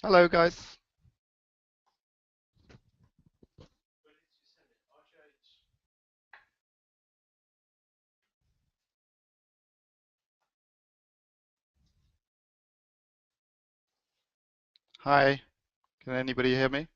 Hello, guys. Hi. Can anybody hear me?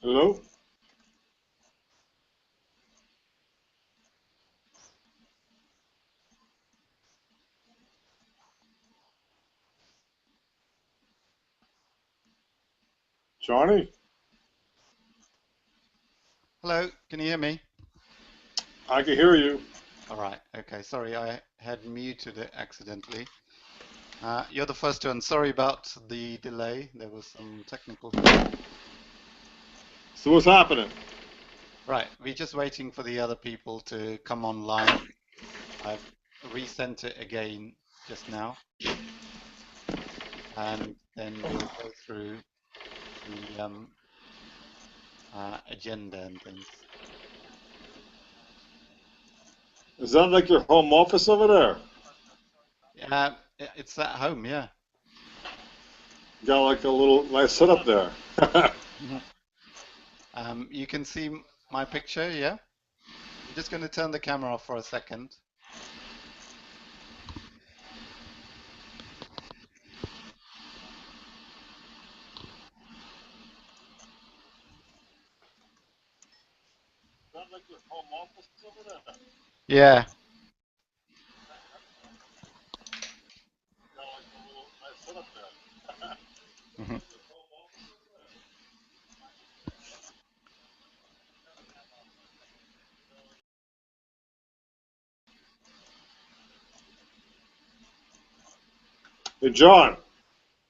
Hello? Johnny? Hello, can you hear me? I can hear you. All right. Okay. Sorry, I had muted it accidentally. You're the first one. Sorry about the delay. There was some technical. So what's happening? Right. We're just waiting for the other people to come online. I've resent it again just now, and then we'll go through the agenda and things. Is that like your home office over there? It's at home, yeah. You got like a little nice setup there. You can see my picture, yeah? I'm just going to turn the camera off for a second. Is that like your home office over there? Yeah. You got like a little nice setup there. Mhm. Hey, John,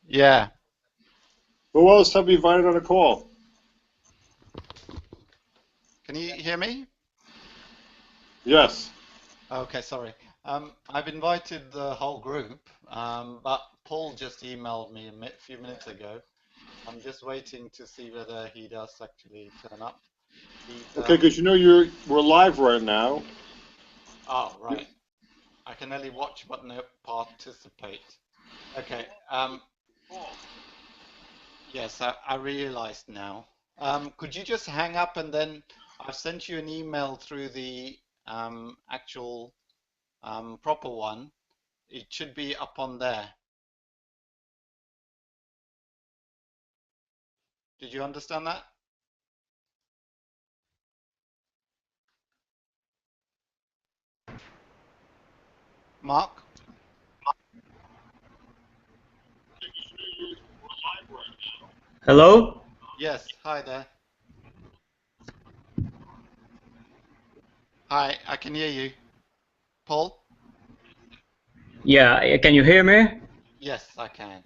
Yeah. who else have you invited on a call? Can you hear me? Yes. Okay, sorry. I've invited the whole group, but Paul just emailed me a few minutes ago. I'm just waiting to see whether he does actually turn up. He's Okay, because you know we're live right now. oh, right. I can only watch but not participate. Okay. Yes, I realized now. Could you just hang up and then I've sent you an email through the actual proper one. It should be up on there. Did you understand that? Mark? Hello? Yes, hi there. Hi, I can hear you. Paul? Yeah, can you hear me? Yes, I can.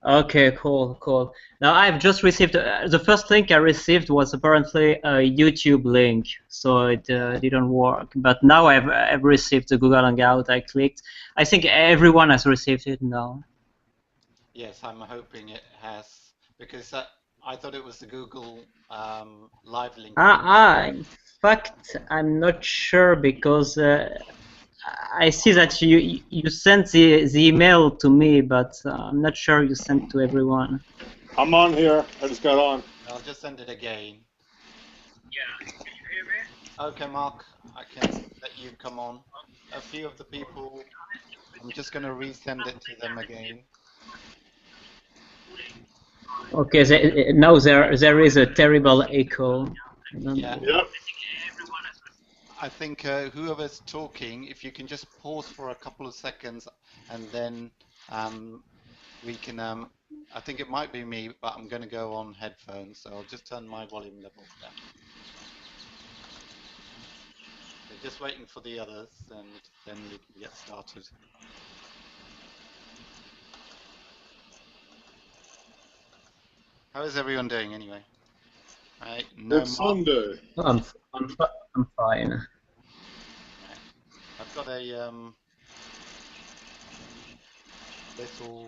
Okay, cool. Now I've just received the first link I received was apparently a YouTube link, so it didn't work. But now I've received the Google Hangout. I clicked. I think everyone has received it now. Yes, I'm hoping it has, because I thought it was the Google Live link you were In fact, I'm not sure because I see that you sent the email to me, but I'm not sure you sent to everyone. I'm on here. I just got on. I'll just send it again. Okay, Mark, I can let you come on. A few of the people, I'm just going to resend it to them again. Okay, now there is a terrible echo. I don't Yeah, know. Yep. I think whoever's talking, if you can just pause for a couple of seconds and then we can, I think it might be me, but I'm going to go on headphones, so I'll just turn my volume level down. Okay, just waiting for the others, and then we can get started. How is everyone doing anyway? Right, no It's Mark. Sunday. I'm fine. Right. I've got a little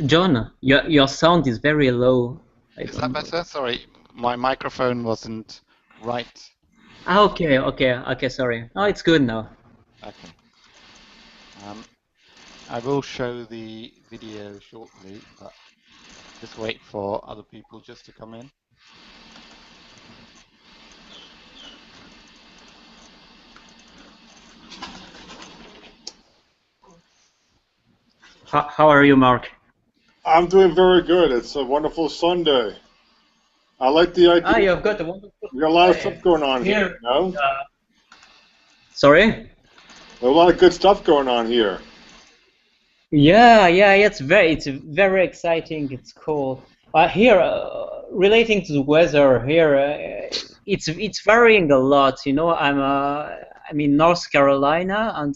John, your sound is very low. I Is that don't know. better? Sorry, my microphone wasn't right. Okay. Sorry. Oh, it's good now. Okay. Um, I will show the video shortly, but just wait for other people just to come in. How are you, Mark? I'm doing very good. It's a wonderful Sunday. I like the idea. You've got a wonderful We got a lot of day. stuff going on here. Here. You know, Sorry? a lot of good stuff going on here. Yeah. It's very exciting. It's cool. Here, relating to the weather here, it's varying a lot. You know, I'm in North Carolina, and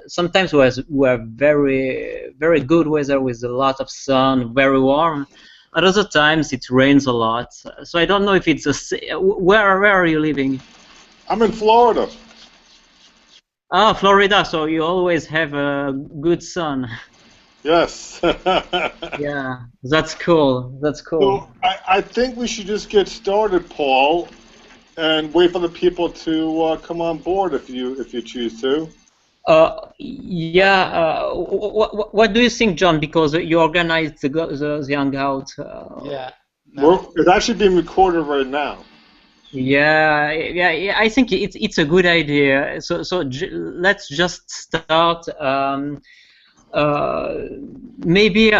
sometimes we're very good weather with a lot of sun, very warm. At other times it rains a lot. So I don't know if it's where are you living? I'm in Florida. Ah, Florida. So you always have a good sun. Yes. Yeah, that's cool. That's cool. So I think we should just get started, Paul, and wait for the people to come on board if you choose to. Yeah. What do you think, John? Because you organized the hangout. Yeah. Now, It's actually being recorded right now. Yeah. I think it's a good idea. Let's just start. Maybe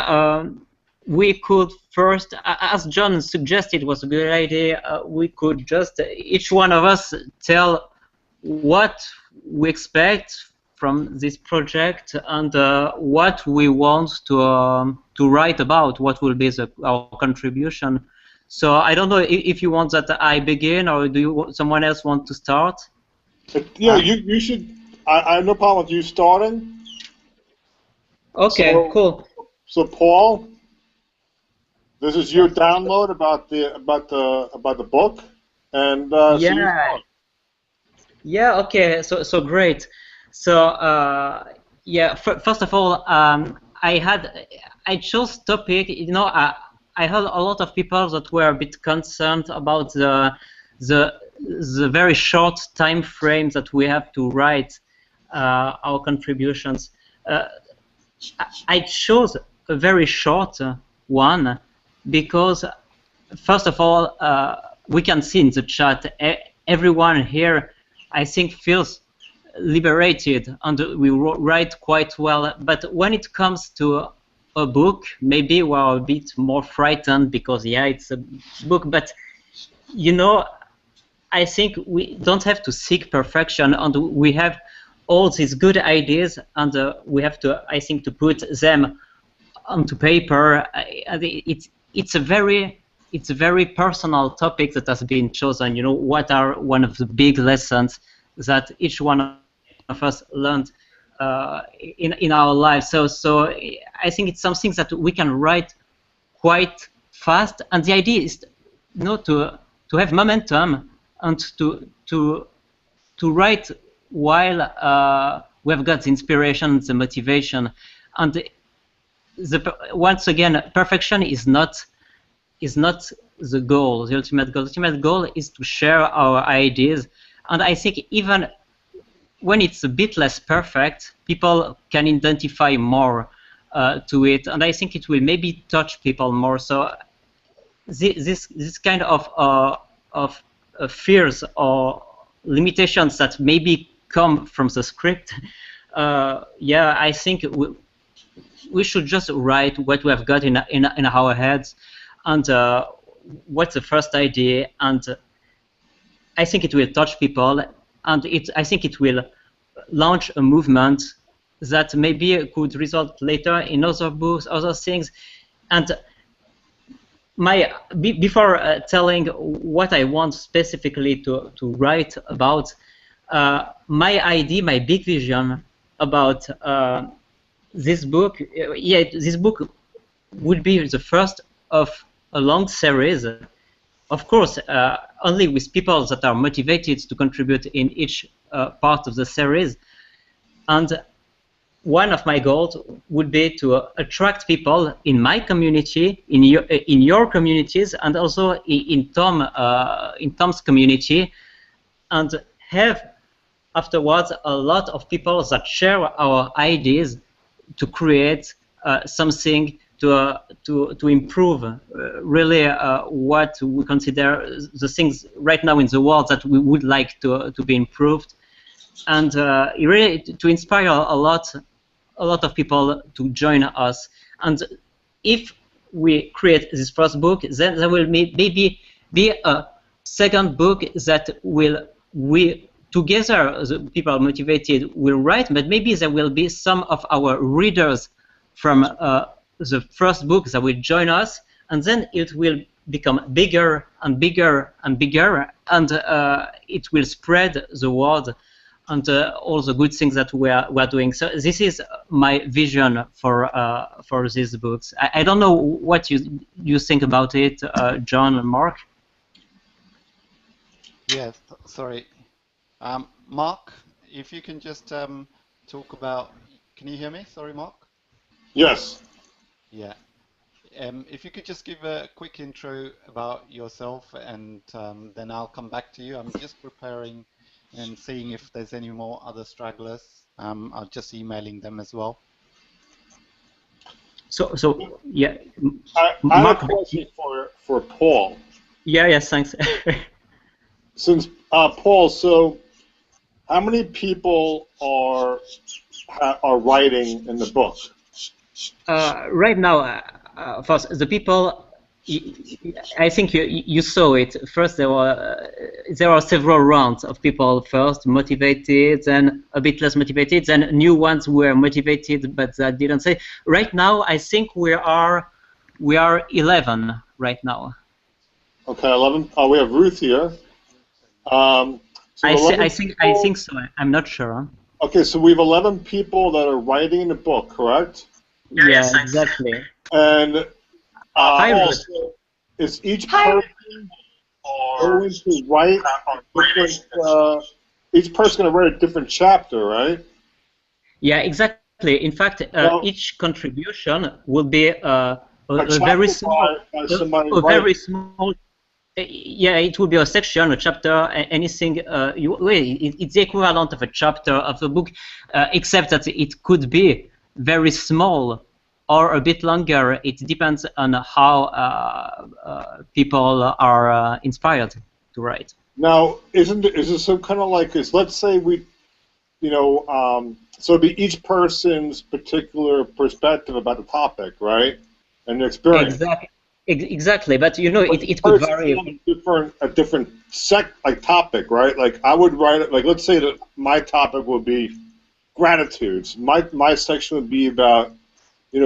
we could first, as John suggested, was a good idea. We could just each one of us tell what we expect from this project and what we want to write about. What will be our contribution? So I don't know if you want that I begin or do someone else want to start? Yeah, um, you should. I have no problem with you starting. Okay, So, cool. so Paul, this is your Yeah. download about the book, and so you Yeah, start. yeah, okay, so great. So yeah, first of all, I chose topic. You know, I heard a lot of people that were a bit concerned about the the very short time frame that we have to write our contributions. Uh, I chose a very short one because first of all, we can see in the chat, everyone here, I think, feels liberated and we write quite well. But when it comes to a book, maybe we're a bit more frightened because, yeah, it's a book. But, you know, I think we don't have to seek perfection, and we have all these good ideas, and we have to, I think, to put them onto paper. It's a very personal topic that has been chosen. You know, what are one of the big lessons that each one of us learned in our lives. So I think it's something that we can write quite fast, and the idea is, you know, to have momentum and to write while we have got the inspiration, the motivation, and once again, perfection is not the goal, the ultimate goal. The ultimate goal is to share our ideas, and I think even when it's a bit less perfect, people can identify more to it, and I think it will maybe touch people more. So this kind of fears or limitations that maybe come from the script, yeah, I think we should just write what we have got in our heads, and what's the first idea, and I think it will touch people, and I think it will launch a movement that maybe could result later in other books, other things. And before telling what I want specifically to write about, my idea, my big vision about this book, this book would be the first of a long series, of course, only with people that are motivated to contribute in each part of the series. And one of my goals would be to attract people in my community, in your communities, and also in Tom's community, and have afterwards a lot of people that share our ideas to create something to improve really what we consider the things right now in the world that we would like to be improved, and really to inspire a lot of people to join us. And if we create this first book, then there will maybe be a second book that we together, the people motivated, will write, but maybe there will be some of our readers from the first book that will join us, and then it will become bigger and bigger and bigger, and it will spread the word and all the good things that we are doing. So this is my vision for these books. I don't know what you think about it, John and Mark. Yeah, sorry. Mark, if you can just talk about, can you hear me? Sorry, Mark? Yes. Yeah. If you could just give a quick intro about yourself, and then I'll come back to you. I'm just preparing and seeing if there's any more other stragglers. I'm just emailing them as well. So yeah. I have a question for Paul. Yeah, yes, thanks. Since Paul, so how many people are writing in the book? Right now, first the people. I think you saw it. First, there are several rounds of people. First, motivated, then a bit less motivated, then new ones who were motivated but that didn't say. Right now, I think we are 11 right now. Okay, 11. Oh, we have Ruth here. So I think so. I'm not sure. Okay, so we have 11 people that are writing the book, correct? Yeah, exactly. And also, is each person going to write different, each person going to write a different chapter, right? Yeah, exactly. In fact, each contribution will be a very small, very small. Yeah, it will be a section, a chapter, anything. It's the equivalent of a chapter of the book, except that it could be very small or a bit longer. It depends on how people are inspired to write. Now, is it some kind of like this? Let's say we, so it'd be each person's particular perspective about the topic, right? And the experience. Exactly, but it could vary. A different topic, right? Like I would write it. Like let's say that my topic would be gratitudes. My section would be about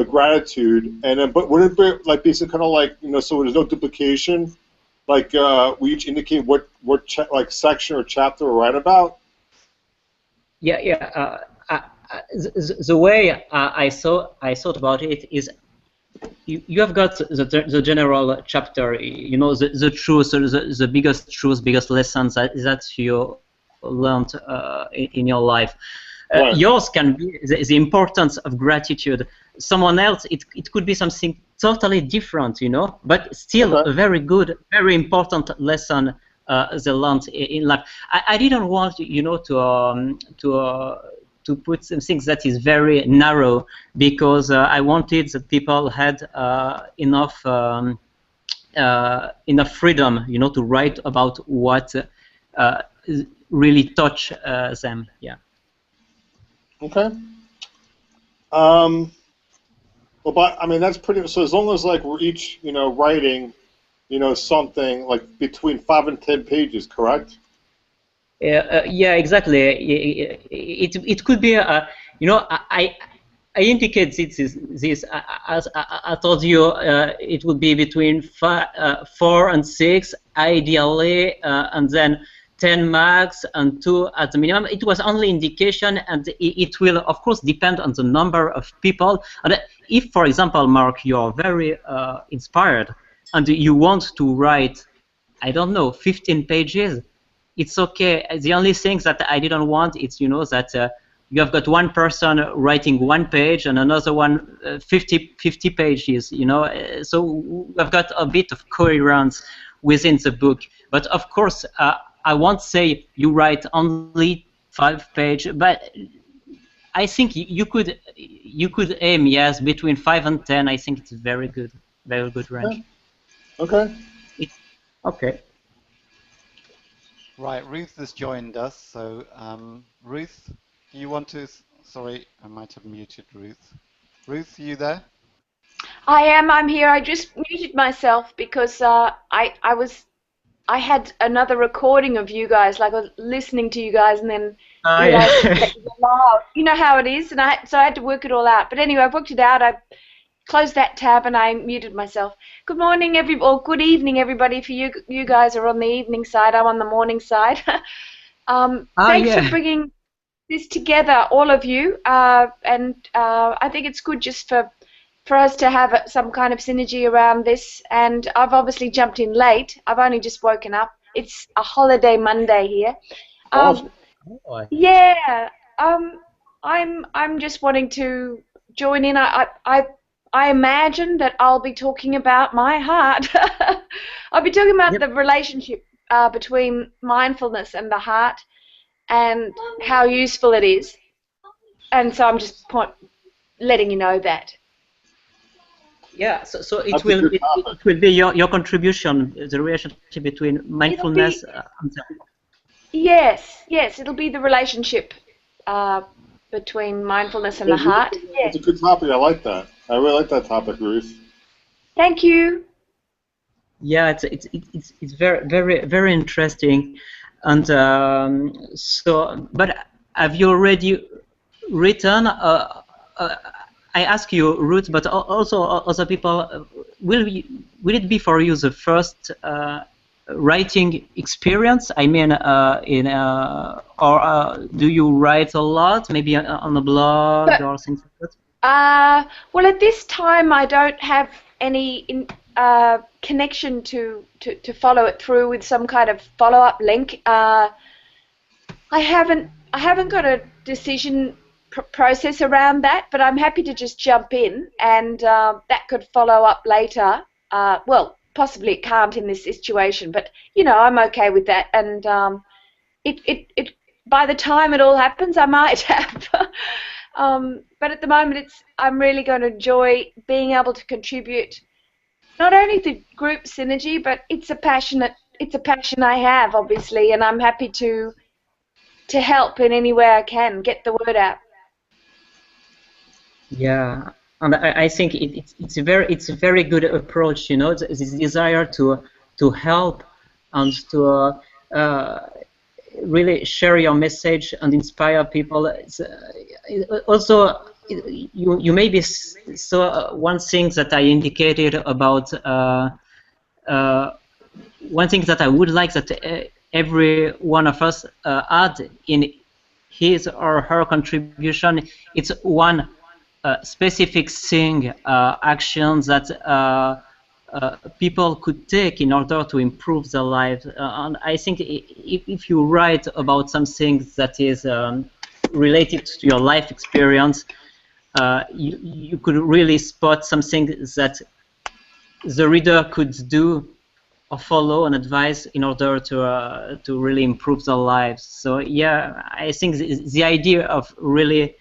gratitude, and then, but would it be like basically kind of like, so there's no duplication, like we each indicate what like section or chapter we're right about? Yeah, yeah. The way I thought about it is, you have got the general chapter, the truth, the biggest truth, biggest lessons that you learned in your life. Right. Yours can be the importance of gratitude. Someone else, it could be something totally different, but still Okay. a very good, very important lesson they learned in life. I didn't want, to put something that is very narrow, because I wanted that people had enough freedom, to write about what really touch them. Yeah. Okay. Well, but I mean that's pretty. So as long as like we're each, writing, something like between 5 and 10 pages, correct? Yeah, exactly. It could be, I indicate this as I told you, it would be between 4 and 6 ideally, and then 10 max and 2 at the minimum. It was only indication, and it will of course depend on the number of people. And if, for example, Mark, you're very inspired and you want to write, I don't know, 15 pages, it's okay. The only thing that I didn't want is, that you have got one person writing 1 page and another one 50 pages, so we've got a bit of coherence within the book. But of course, I won't say you write only 5 pages, but I think you could aim, yes, between 5 and 10. I think it's very good range. Okay. Okay. Right, Ruth has joined us. So, Ruth, do you want to? Sorry, I might have muted Ruth. Ruth, are you there? I am. I'm here. I just muted myself because I had another recording of you guys, like I was listening to you guys, and then realized that you were loud. You know how it is, and so I had to work it all out. But anyway, I've worked it out. I closed that tab and I muted myself. Good morning, or good evening, everybody. For you guys are on the evening side. I'm on the morning side. Thanks for bringing this together, all of you. And I think it's good just for us to have some kind of synergy around this. And I've obviously jumped in late. I've only just woken up. It's a holiday Monday here. Yeah. I'm just wanting to join in. I imagine that I'll be talking about my heart. I'll be talking about the relationship between mindfulness and the heart, and how useful it is. And so I'm just letting you know that. Yeah, so it will be your contribution, the relationship between mindfulness and Yes, it'll be the relationship between mindfulness and the heart. It's a good topic. I like that. I really like that topic, Ruth. Thank you. Yeah, it's very interesting, and but have you already written? I ask you, Ruth, but also other people. Will it be for you the first writing experience? I mean, or do you write a lot, maybe on a blog or things like that? Well, at this time, I don't have any connection to follow it through with some kind of follow-up link. I haven't got a decision process around that, but I'm happy to just jump in, and that could follow up later. Well, possibly it can't in this situation, but I'm okay with that. And it by the time it all happens, I might have. But at the moment, I'm really going to enjoy being able to contribute, not only to group synergy, but it's a passion I have, obviously, and I'm happy to help in any way I can get the word out. Yeah, and I think it's a very good approach. This desire to help and to really share your message and inspire people. Also, you maybe saw one thing that I indicated about one thing that I would like that every one of us add in his or her contribution. It's one specific thing, action that people could take in order to improve their lives. And I think if you write about something that is related to your life experience, you could really spot something that the reader could do or follow and advise in order to really improve their lives. So yeah, I think the idea of really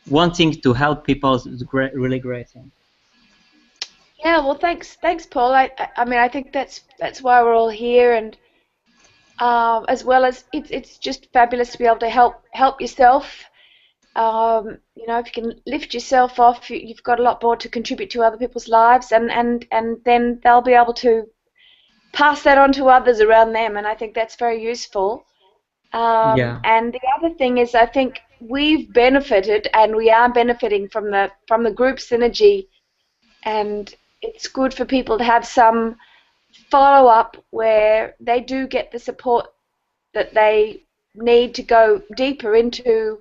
wanting to help people is really great. Yeah, well, thanks, Paul. I mean, I think that's why we're all here, and as well as it's just fabulous to be able to help yourself. You know, if you can lift yourself off, you've got a lot more to contribute to other people's lives, and then they'll be able to pass that on to others around them, and I think that's very useful. Yeah. And the other thing is, I think we've benefited, and we are benefiting from the group synergy, and it's good for people to have some follow-up where they do get the support that they need to go deeper into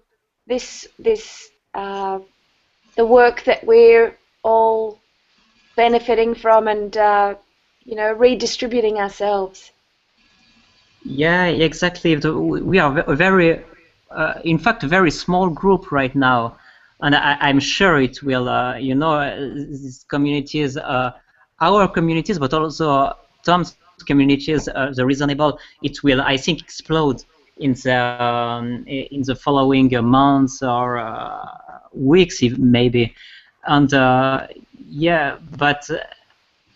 the work that we're all benefiting from, and you know, redistributing ourselves. Yeah, exactly. We are a very, in fact, a very small group right now, and I'm sure it will. You know, these communities, our communities, but also Tom's communities, the reasonable. It will, I think, explode in the following months or weeks, maybe. And yeah, but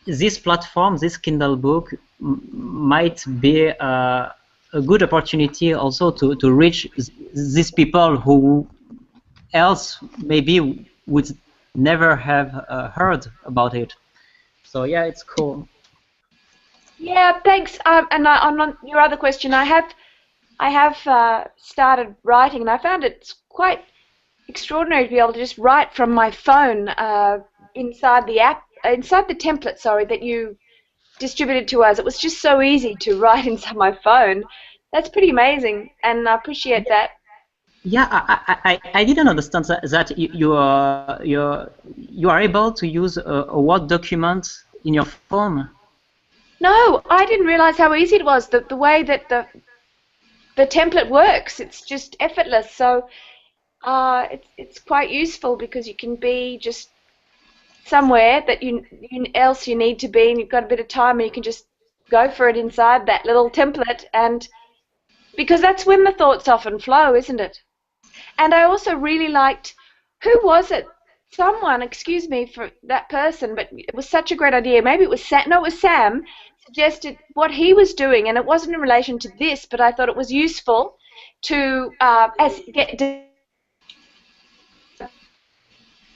this platform, this Kindle book, might be a good opportunity also to reach these people who else maybe would never have heard about it. So yeah, it's cool. Yeah, thanks. And on your other question, I have started writing, and I found it's quite extraordinary to be able to just write from my phone inside the app, inside the template, sorry, that you distributed to us. It was just so easy to write inside my phone. That's pretty amazing, and I appreciate that. Yeah, I didn't understand that you are able to use a Word document in your phone. No, I didn't realize how easy it was. The way that the template works, it's just effortless. So it's quite useful because you can be just somewhere that you need to be, and you've got a bit of time, and you can just go for it inside that little template, and because that's when the thoughts often flow, isn't it? And I also really liked, who was it? Someone, excuse me for that person, but it was such a great idea. Maybe it was Sam. No, it was Sam. Suggested what he was doing, and it wasn't in relation to this, but I thought it was useful to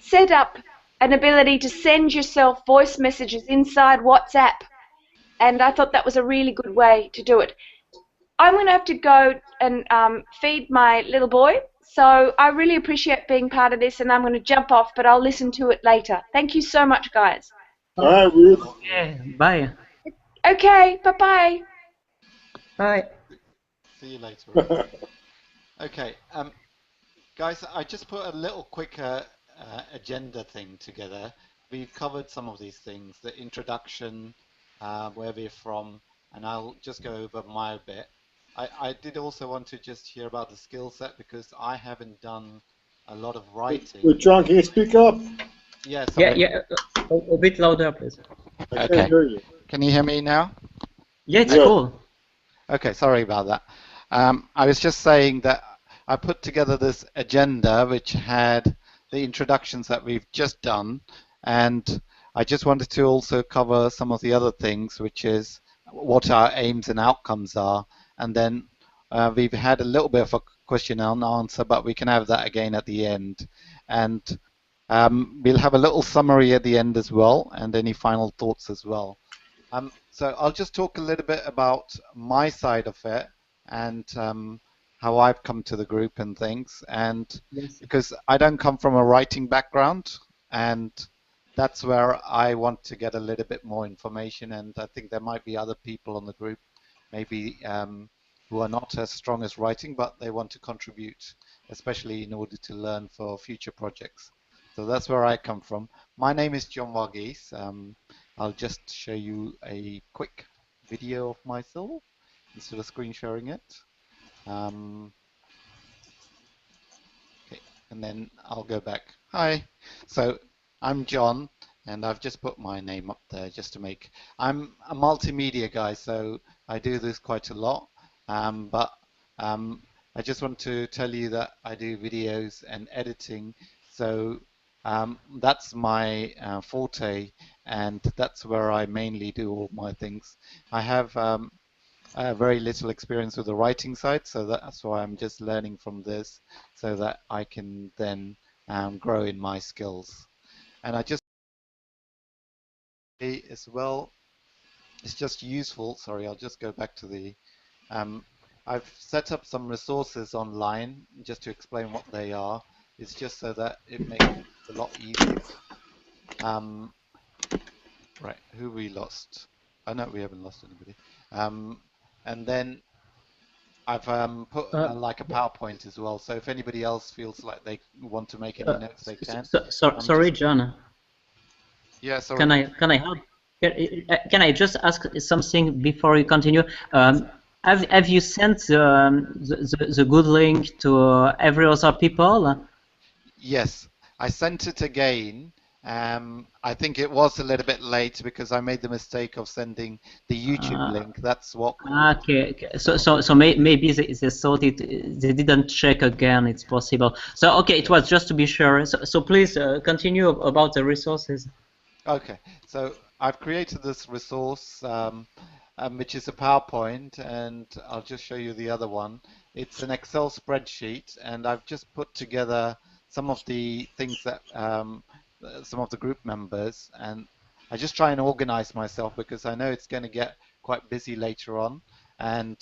set up an ability to send yourself voice messages inside WhatsApp, and I thought that was a really good way to do it. I'm going to have to go and feed my little boy, so I really appreciate being part of this, and I'm going to jump off, but I'll listen to it later. Thank you so much, guys. All right, Ruth. Okay, bye. Okay, bye-bye. Bye. See you later. Okay, guys, I just put a little quick agenda thing together. We've covered some of these things, the introduction, where we're from, and I'll just go over my bit. I did also want to just hear about the skill set because I haven't done a lot of writing. Wait, John, can you speak up? Yes. Yeah, a bit louder, please. I can't hear you. Can you hear me now? Yeah, it's cool. Okay, sorry about that. I was just saying that I put together this agenda which had the introductions that we've just done, and I just wanted to also cover some of the other things, which is what our aims and outcomes are, and then we've had a little bit of a question and answer, but we can have that again at the end, and we'll have a little summary at the end as well, and any final thoughts as well. So I'll just talk a little bit about my side of it, and how I've come to the group and things, and Yes. because I don't come from a writing background, and that's where I want to get a little bit more information, and I think there might be other people on the group, maybe who are not as strong as writing, but they want to contribute, especially in order to learn for future projects. So that's where I come from. My name is John Varghese. I'll just show you a quick video of myself instead of screen sharing it. Okay, and then I'll go back. Hi. So I'm John, and I've just put my name up there just to make. I'm a multimedia guy, so I do this quite a lot. But I just want to tell you that I do videos and editing, so that's my forte, and that's where I mainly do all my things. I have very little experience with the writing side, so that's why I'm just learning from this, so that I can then grow in my skills. And I just say as well, it's just useful. Sorry, I'll just go back to the. I've set up some resources online just to explain what they are. It's just so that it makes it a lot easier. Right, who we lost? Oh no, we haven't lost anybody. And then I've put like a PowerPoint as well, so if anybody else feels like they want to make any notes, they can. Sorry, John. Yeah, sorry. Can I help? Can I just ask something before you continue? Have you sent the good link to every other people? Yes, I sent it again. I think it was a little bit late because I made the mistake of sending the YouTube link. That's what. Okay. So maybe they thought they didn't check again. It's possible. So okay, it was just to be sure. So please continue about the resources. Okay, so I've created this resource, which is a PowerPoint, and I'll just show you the other one. It's an Excel spreadsheet, and I've just put together some of the things that some of the group members, and I just try and organize myself because I know it's going to get quite busy later on, and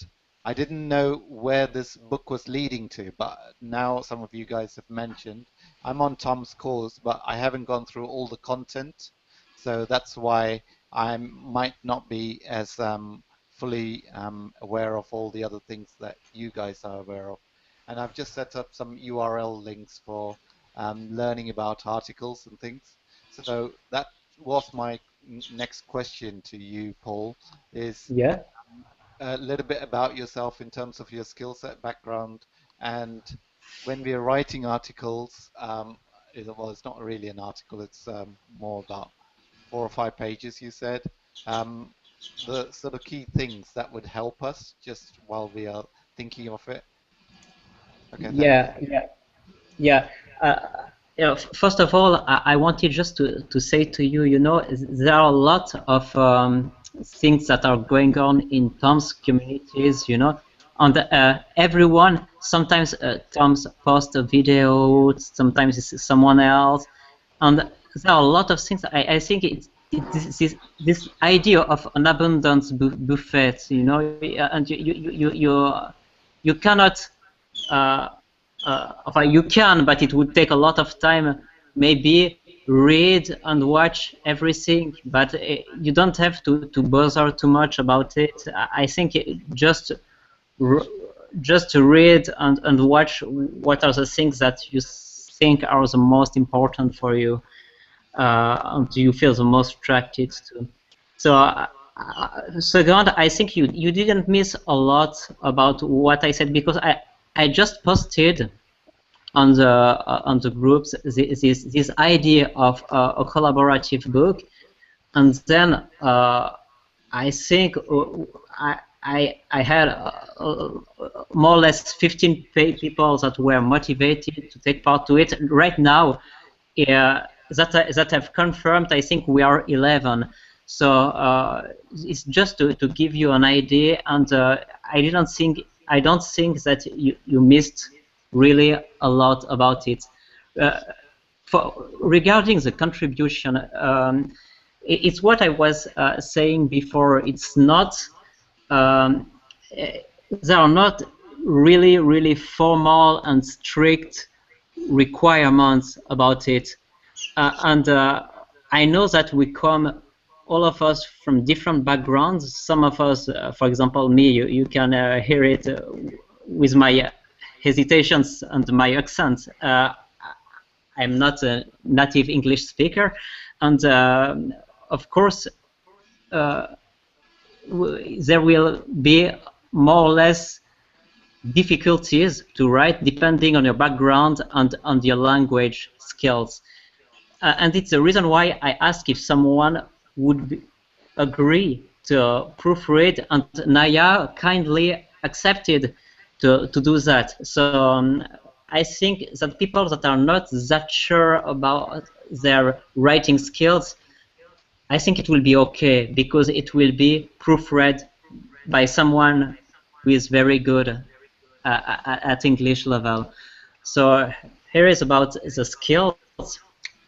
I didn't know where this book was leading to, but now some of you guys have mentioned. I'm on Tom's course, but I haven't gone through all the content, so that's why I might not be as fully aware of all the other things that you guys are aware of. And I've just set up some URL links for learning about articles and things. So that was my next question to you, Paul, is Yeah. a little bit about yourself in terms of your skill set, background, and when we are writing articles, well, it's not really an article, it's more about 4 or 5 pages, you said. The sort of key things that would help us just while we are thinking of it. Okay, Yeah. First of all, I wanted just to say to you, there are a lot of things that are going on in Tom's communities, and everyone, sometimes Tom's posts a video, sometimes it's someone else, and there are a lot of things. I think this idea of an abundance buffet, and you cannot. You can, but it would take a lot of time. Maybe read and watch everything, but you don't have to bother too much about it. I think just to read and watch what are the things that you think are the most important for you, and you feel the most attracted to. So. Second, I think you didn't miss a lot about what I said, because I just posted on the groups this idea of a collaborative book, and then I think I had more or less 15 people that were motivated to take part to it. Right now, that have confirmed, I think we are 11. So it's just to give you an idea, and I don't think that you missed really a lot about it. Regarding the contribution, it's what I was saying before. It's not there are not really, really formal and strict requirements about it. And I know that we come, all of us, from different backgrounds. Some of us, for example, me, you can hear it with my hesitations and my accent. I'm not a native English speaker, and of course, there will be more or less difficulties to write depending on your background and on your language skills. And it's the reason why I ask if someone would agree to proofread, and Naya kindly accepted to do that. So I think that people that are not that sure about their writing skills, I think it will be okay, because it will be proofread by someone who is very good at English level. So here is about the skills.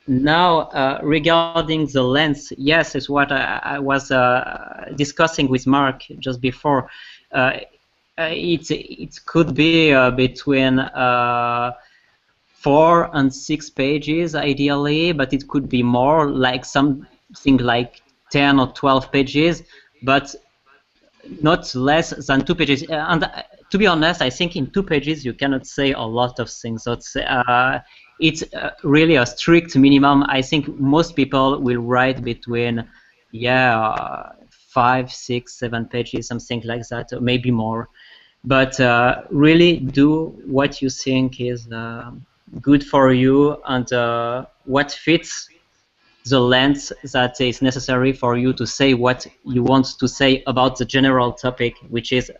Now, regarding the length, yes, is what I was discussing with Mark just before. It could be between 4 and 6 pages ideally, but it could be more, like something like 10 or 12 pages, but not less than 2 pages. And to be honest, I think in 2 pages you cannot say a lot of things. So it's really a strict minimum. I think most people will write between 5, 6, 7 pages, something like that, or maybe more. But really do what you think is good for you, and what fits the length that is necessary for you to say what you want to say about the general topic, which is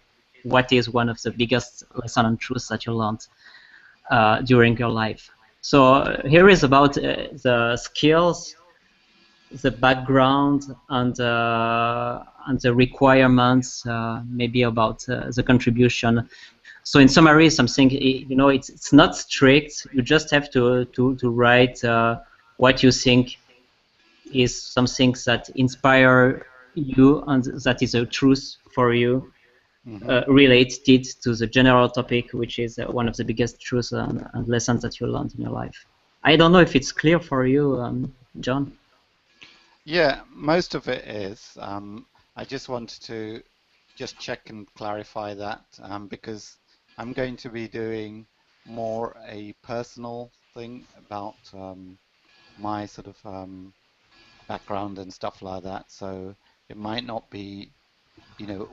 what is one of the biggest lessons and truths that you learned during your life. So here is about the skills, the background, and the requirements, maybe about the contribution. So in summary, something, it's not strict. You just have to write what you think is something that inspire you and that is a truth for you, related to the general topic, which is one of the biggest truths and lessons that you learned in your life. I don't know if it's clear for you, John. Yeah, most of it is. I just wanted to just check and clarify that, because I'm going to be doing more a personal thing about my sort of background and stuff like that. So it might not be,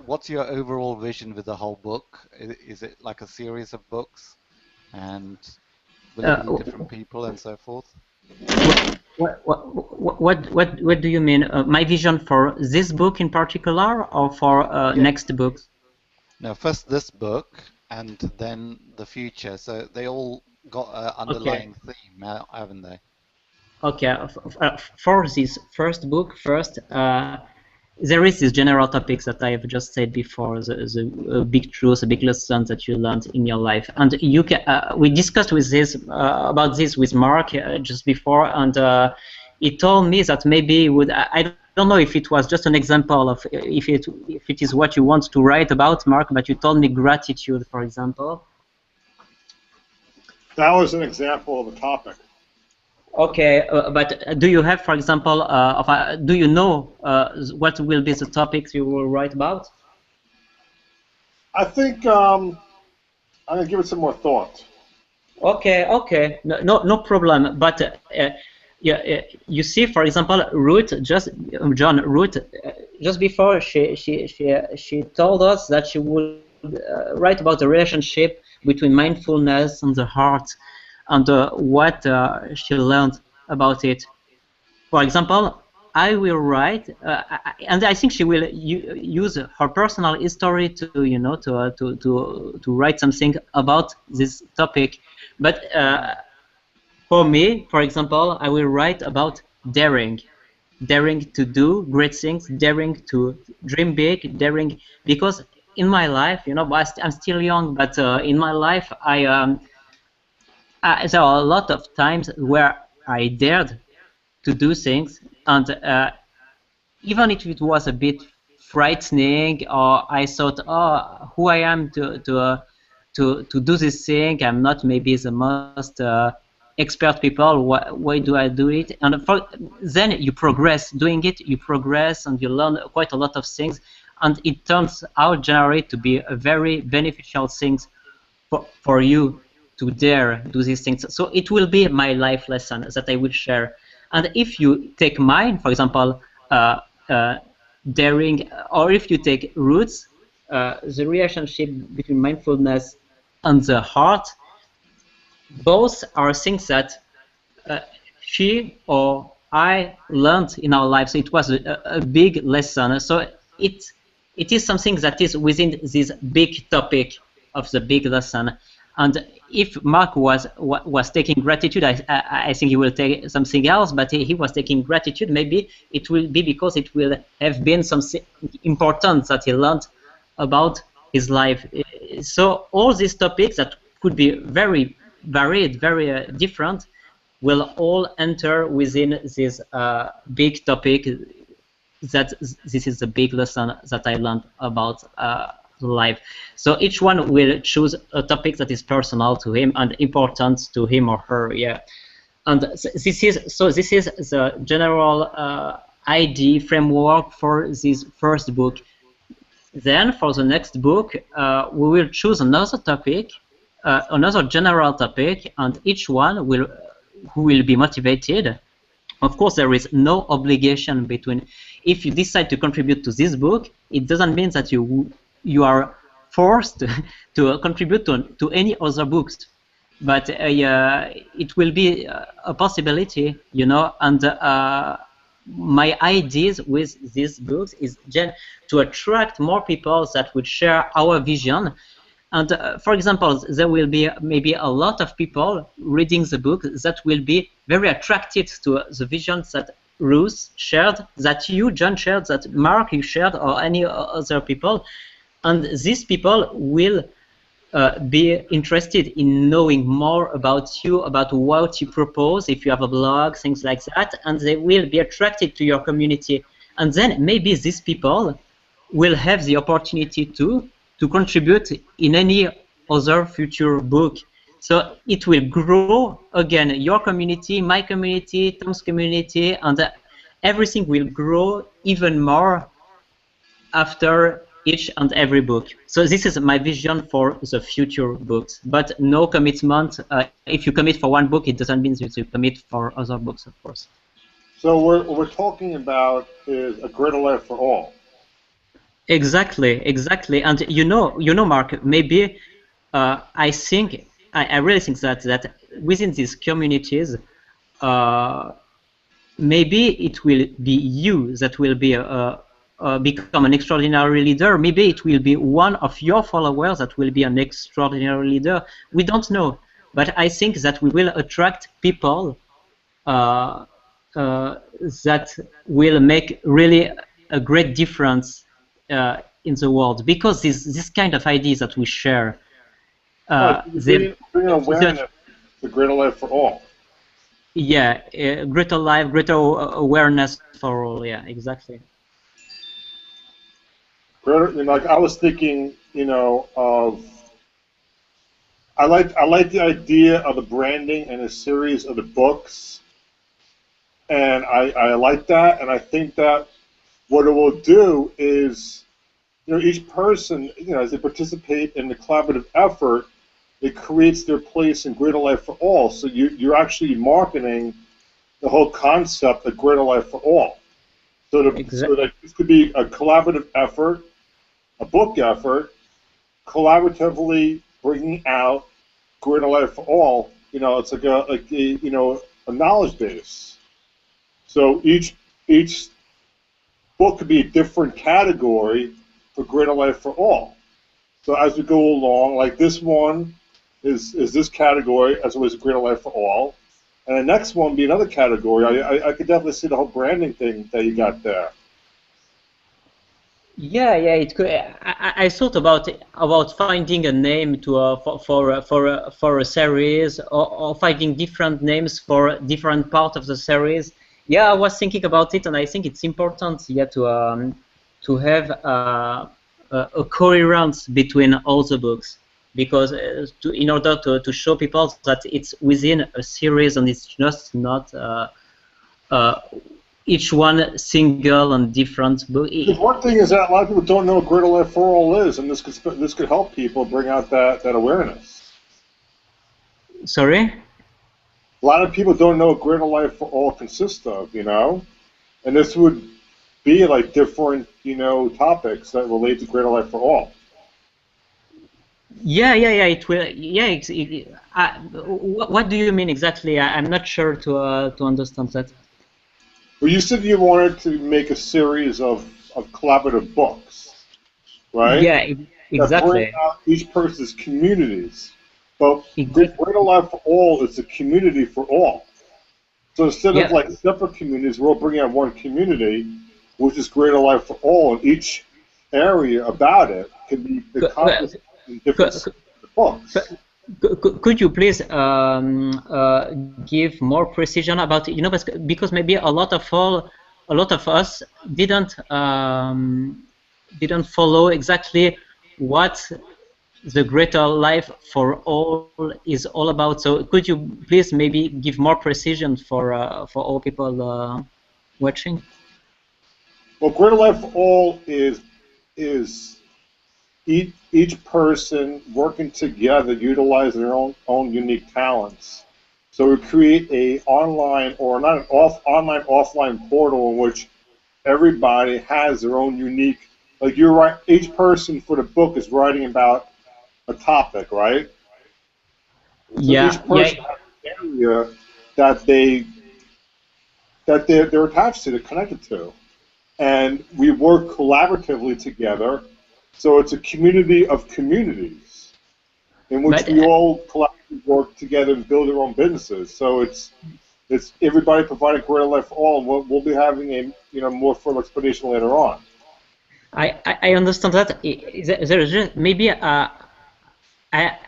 what's your overall vision with the whole book? Is it like a series of books, and will it be different people and so forth? What do you mean? My vision for this book in particular, or for next books? No, first this book, and then the future. So they all got an underlying theme, haven't they? Okay, for this first book, there is these general topics that I have just said before, the big truths, the big lessons that you learned in your life. And you can, we discussed about this with Mark just before, and he told me that maybe I don't know if it was just an example of if it is what you want to write about, Mark, but you told me gratitude, for example. That was an example of a topic. Okay, but do you have, for example, do you know what will be the topics you will write about? I think I'm gonna give it some more thought. Okay, no problem. But you see, for example, Ruth, just before she told us that she would write about the relationship between mindfulness and the heart, and what she learned about it. For example, I will write, and I think she will use her personal history to, to write something about this topic. But for me, for example, I will write about daring to do great things, daring to dream big, daring, because in my life, I'm still young, but in my life, there are a lot of times where I dared to do things, and even if it was a bit frightening, or I thought, oh, who I am to to do this thing. I'm not maybe the most expert people. Why do I do it? And then you progress doing it. You progress and you learn quite a lot of things, and it turns out generally to be a very beneficial things for you to dare do these things. So it will be my life lesson that I will share. And if you take mine, for example, daring, or if you take Roots, the relationship between mindfulness and the heart, both are things that she or I learned in our lives. So it was a big lesson. So it is something that is within this big topic of the big lesson. And if Mark was taking gratitude, I think he will take something else, but he was taking gratitude. Maybe it will be because it will have been something important that he learned about his life. So all these topics that could be very varied, very different, will all enter within this big topic that this is the big lesson that I learned about life. So each one will choose a topic that is personal to him and important to him or her. Yeah, and this is the general idea framework for this first book. Then for the next book, we will choose another topic, another general topic, and each one who will be motivated. Of course, there is no obligation between. If you decide to contribute to this book, it doesn't mean that you are forced to contribute to any other books, but it will be a possibility, you know. And my ideas with these books is to attract more people that would share our vision. And for example, there will be maybe a lot of people reading the book that will be very attracted to the visions that Ruth shared, that you, John, shared, that Mark, you shared, or any other people. And these people will be interested in knowing more about you, about what you propose, if you have a blog, things like that, and they will be attracted to your community. And then maybe these people will have the opportunity to contribute in any other future book. So it will grow again, your community, my community, Tom's community, and everything will grow even more after each and every book. So this is my vision for the future books, but no commitment. If you commit for one book, it doesn't mean that you commit for other books, of course. So what we're talking about is a greater life for all. Exactly. And you know, Mark, maybe I really think that within these communities, maybe it will be you that will be become an extraordinary leader. Maybe it will be one of your followers that will be an extraordinary leader. We don't know, but I think that we will attract people that will make really a great difference in the world, because this kind of ideas that we share, bring awareness to greater life for all. Yeah, greater life, greater awareness for all. Yeah, exactly. Greater, like I was thinking, of. I like the idea of the branding and a series of the books, and I like that, and I think that what it will do is, each person, as they participate in the collaborative effort, it creates their place in greater life for all. So you're actually marketing the whole concept of greater life for all. So that this could be a collaborative effort, a book effort, collaboratively bringing out greater life for all. It's like a knowledge base. So each book could be a different category for greater life for all. So as we go along, like this one is this category as well as greater life for all, and the next one be another category. I could definitely see the whole branding thing that you got there. Yeah, it could. I thought about finding a name to for a series, or finding different names for different part of the series. Yeah, I was thinking about it, and I think it's important, to have a coherence between all the books. because in order to show people that it's within a series and it's just not each one single and different book. The one thing is that a lot of people don't know what Greater Life for All is, and this could help people bring out that awareness. Sorry? A lot of people don't know what Greater Life for All consists of, you know, and this would be like different, you know, topics that relate to Greater Life for All. Yeah, it will. Yeah, what do you mean exactly? I'm not sure to understand that. Well, you said you wanted to make a series of collaborative books, right? Yeah, exactly. That bring out each person's communities. But Exactly. Greater Life for All is a community for all. So instead of like separate communities, we're all bringing out one community, which is Greater Life for All, and each area about it can be accomplished in different books. Could you please give more precision about, you know, because maybe a lot of us didn't follow exactly what the Greater Life for All is all about. So could you please maybe give more precision for all people watching? Well, Greater Life for All is each person working together, utilizing their own unique talents. So we create a online, or not an online, offline portal in which everybody has their own unique, like you're right, each person for the book is writing about a topic, right? So each person has an area that they're attached to, they're connected to. And we work collaboratively together. So it's a community of communities in which we all collectively work together and build our own businesses. So it's everybody providing Greater Life for All, and we'll be having a more full explanation later on. I understand that. There is maybe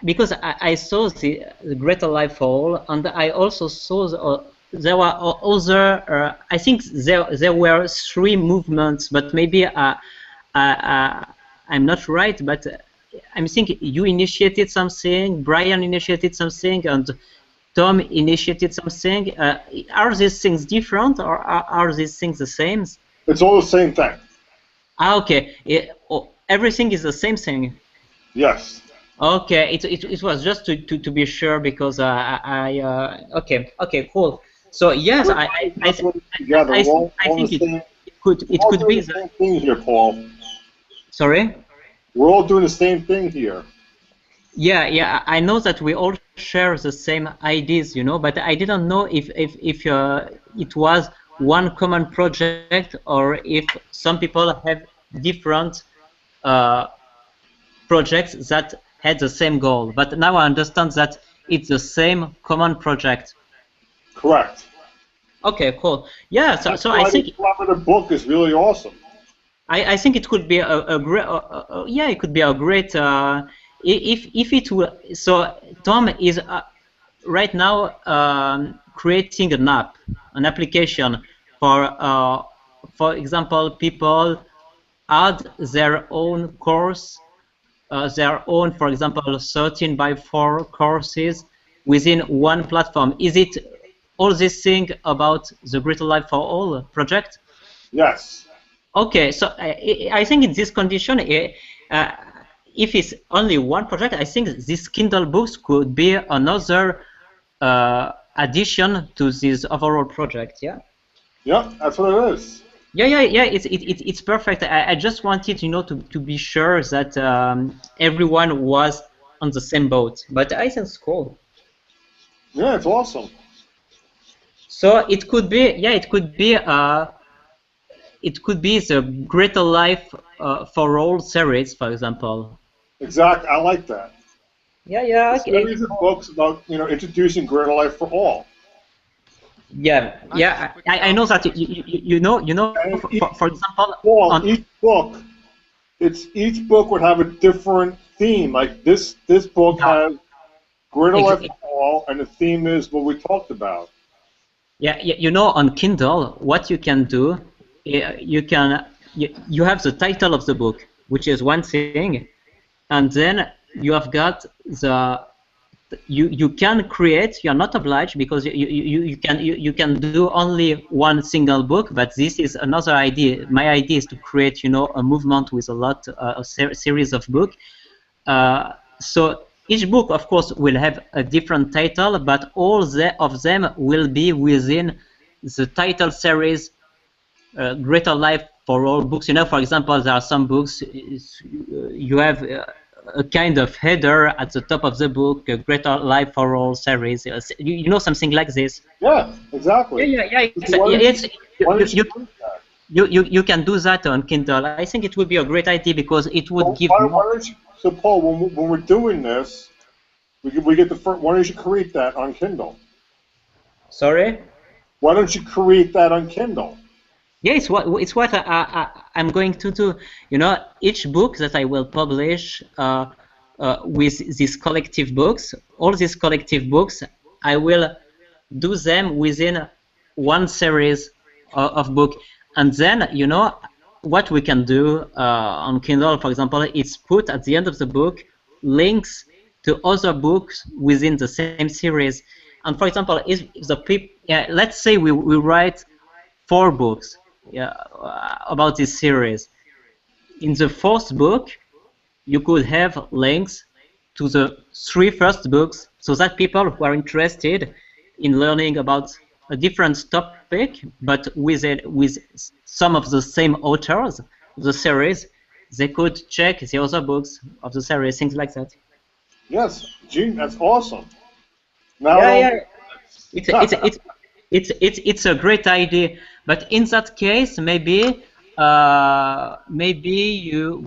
because I saw the Greater Life for All, and I also saw there were other. I think there were 3 movements, but maybe I'm not right, but I'm thinking you initiated something, Brian initiated something, and Tom initiated something. Are these things different, or are these things the same? It's all the same thing. Okay. Everything is the same thing. Yes. Okay. It was just to be sure, because okay, cool. So yes, I think it could be the same thing here, Paul. Sorry? We're all doing the same thing here. Yeah, I know that we all share the same ideas, you know, but I didn't know if it was one common project, or if some people have different projects that had the same goal. But now I understand that it's the same common project. Correct. Okay, cool. Yeah, so I think collaborative book is really awesome. I think it could be a great, it could be a great, if it will. So Tom is right now creating an application for example, people add their own course, their own, for example, 13x4 courses within one platform. Is it all this thing about the Greater Life for All project? Yes. Okay, so I think in this condition, if it's only one project, I think this Kindle books could be another addition to this overall project. Yeah. Yeah, that's what it is. Yeah. It's perfect. I just wanted, you know, to be sure that everyone was on the same boat. But I think it's cool. Yeah, it's awesome. So it could be, it could be the Greater Life for All series, for example. Exactly, I like that. Yeah. Okay. Series of books about, you know, introducing Greater Life for All. Yeah. I know that you know. For example, Paul, each book would have a different theme. Like this book has Greater Life for All, and the theme is what we talked about. Yeah, you know, on Kindle, what you can do, you have the title of the book, which is one thing, and then you have got the you can create. You are not obliged because you can do only one single book. But this is another idea. My idea is to create a movement with a lot series of books. So each book, of course, will have a different title, but all of them will be within the title series Greater Life for All books. For example, there are some books you have a kind of header at the top of the book, Greater Life for All series. Something like this. Yeah, exactly. Yeah. You can do that on Kindle. I think it would be a great idea because it would give more. So Paul, when we're doing this, we get the first. Why don't you create that on Kindle? Sorry? Why don't you create that on Kindle? Yeah, it's what I'm going to do. Each book that I will publish with these collective books, all these collective books, I will do them within one series of book. And then, what we can do on Kindle, for example, is put at the end of the book links to other books within the same series. And for example, if the people, let's say we write 4 books about this series. In the 4th book, you could have links to the 3 first books, so that people who are interested in learning about a different topic, but with some of the same authors of the series, they could check the other books of the series, things like that. Yes, Gene, that's awesome. Now It's a great idea, but in that case, maybe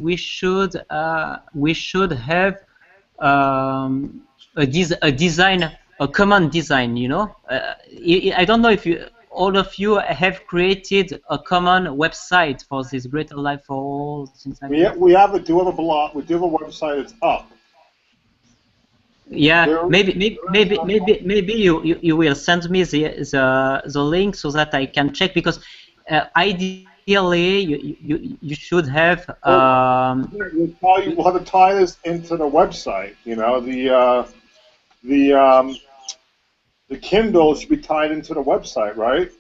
we should have a design, a common design. I don't know if all of you have created a common website for this Greater Life for All. Things like that. We do have a blog. We do have a website. It's up. Yeah, maybe you will send me the link so that I can check, because ideally you should have. We'll have to tie this into the website. The Kindle should be tied into the website, right?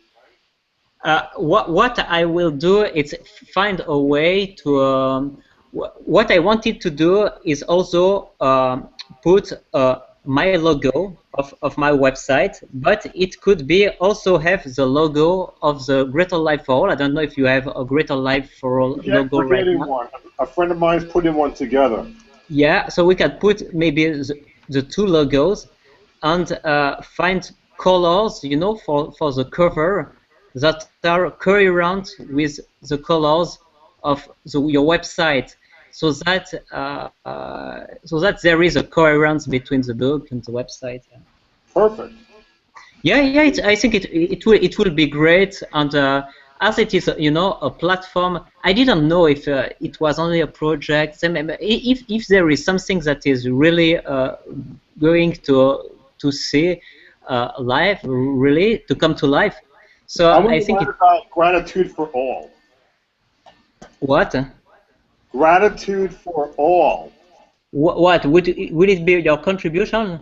What I will do is find a way to. What I wanted to do is also put my logo of my website, but it could be also have the logo of the Greater Life for All. I don't know if you have a Greater Life for All logo right now. One. A friend of mine is putting one together. Yeah, so we can put maybe the 2 logos and find colors, for the cover that are coherent with the colors of your website. So that there is a coherence between the book and the website. Perfect. Yeah. I think it will be great, and as it is, a platform. I didn't know if it was only a project. If there is something that is really going to see life, really to come to life. So I think about gratitude for all. What? Gratitude for all. What would it be your contribution?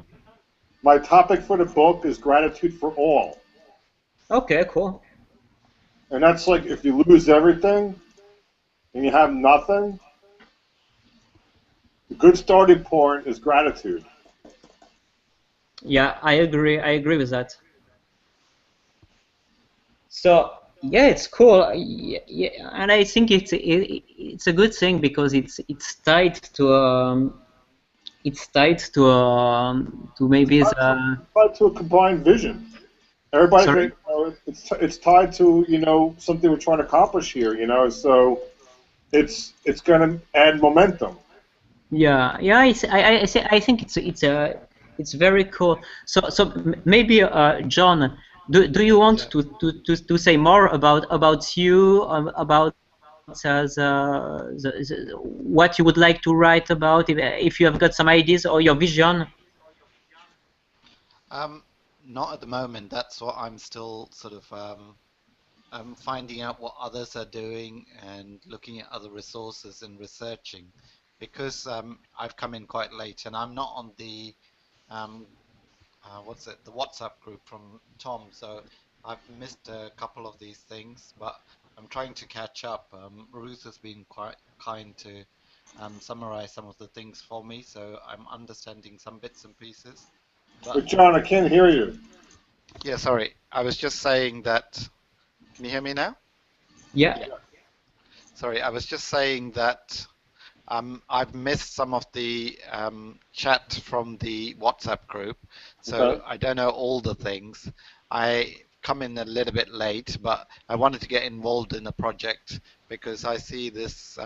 My topic for the book is gratitude for all. Okay, cool. And that's like if you lose everything and you have nothing, a good starting point is gratitude. Yeah, I agree. I agree with that. So yeah, it's cool. Yeah, and I think it's a good thing because it's tied to maybe it's tied to a combined vision. Everybody, it's tied to something we're trying to accomplish here. So it's going to add momentum. Yeah. I think it's very cool. So maybe John, do you want to say more about you, about what you would like to write about, if you have got some ideas or your vision? Not at the moment. That's what I'm still sort of finding out what others are doing and looking at other resources and researching. because I've come in quite late and I'm not on the the WhatsApp group from Tom, so I've missed a couple of these things, but I'm trying to catch up. Ruth has been quite kind to summarize some of the things for me, so I'm understanding some bits and pieces. But John, I can't hear you. Yeah, sorry. I was just saying that. Can you hear me now? Yeah. Sorry, I was just saying that I've missed some of the chat from the WhatsApp group, so Okay. I don't know all the things. I come in a little bit late, but I wanted to get involved in the project because I see this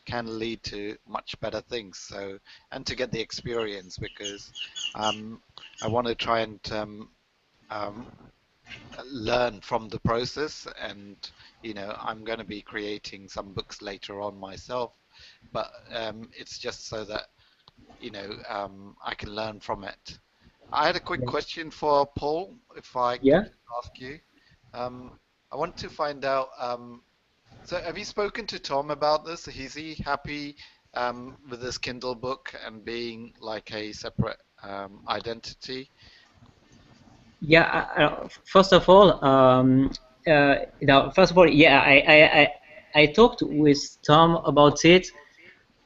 can lead to much better things. So, and to get the experience because I want to try and learn from the process, and I'm going to be creating some books later on myself, but it's just so that I can learn from it. I had a quick question for Paul, if I Yeah. could ask you. I want to find out, so have you spoken to Tom about this? Is he happy with this Kindle book and being like a separate identity? Yeah. First of all, yeah, I talked with Tom about it.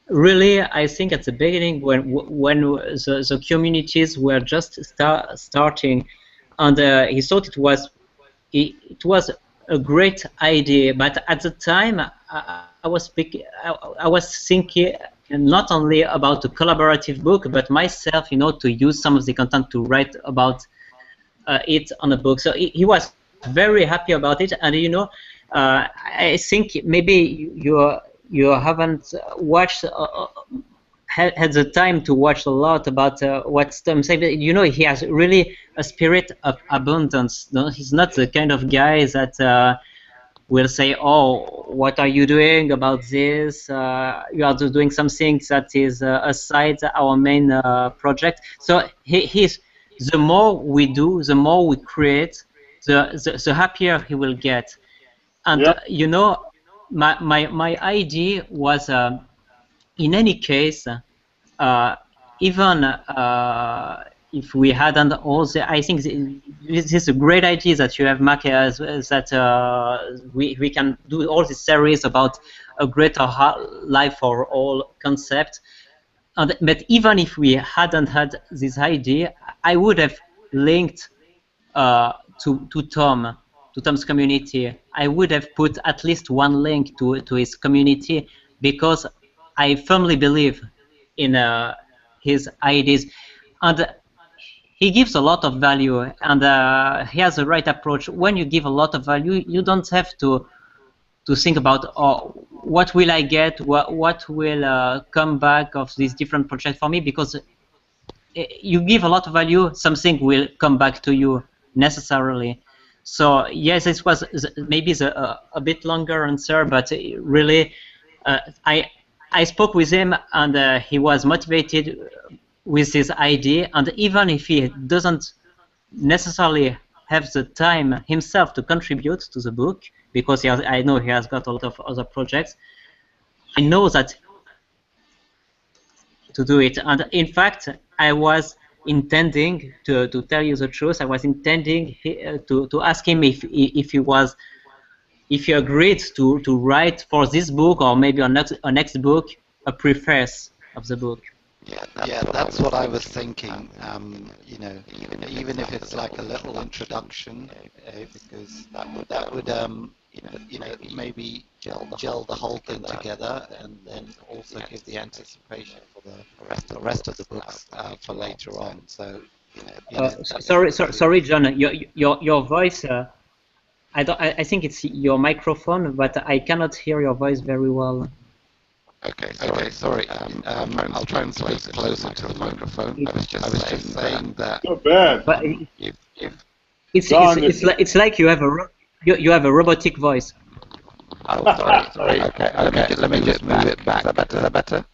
Really, I think at the beginning when the communities were just starting, and he thought it was a great idea. But at the time, I was thinking not only about a collaborative book, but myself, to use some of the content to write about it on a book. So he was very happy about it, and I think maybe you haven't watched had the time to watch a lot about what Tom said. He has really a spirit of abundance. No? He's not the kind of guy that will say, "Oh, what are you doing about this? You are just doing something that is aside our main project." So he's the more we do, the more we create, the happier he will get. And Yep. my idea was, in any case, even if we hadn't also, I think this is a great idea that you have, Mark, that we can do all this series about a greater life for all concept. But even if we hadn't had this idea, I would have linked to Tom's community. I would have put at least one link to his community because I firmly believe in his ideas, and he gives a lot of value, and he has the right approach. When you give a lot of value, you don't have to think about, oh, what will I get, what will come back of this different project for me, because you give a lot of value, something will come back to you necessarily. So yes, this was maybe a bit longer answer, but really, I spoke with him, and he was motivated with his idea, and even if he doesn't necessarily have the time himself to contribute to the book, because I know he has got a lot of other projects, I know that to do it. And in fact, I was intending to tell you the truth. I was intending to ask him if he agreed to write for this book, or maybe on next book, a preface of the book. Yeah, that's what I was thinking. Even if it's like a little introduction, because that would maybe gel the whole thing together, and then also give the anticipation for the rest of the books for later on. So, sorry, John. Your voice. I think it's your microphone, but I cannot hear your voice very well. Okay, sorry. I'll try and speak closer to the microphone. I was just saying that. Not bad. But John, it's like you have a robotic voice. Oh, sorry. Okay. Let me just move it back. Is that better?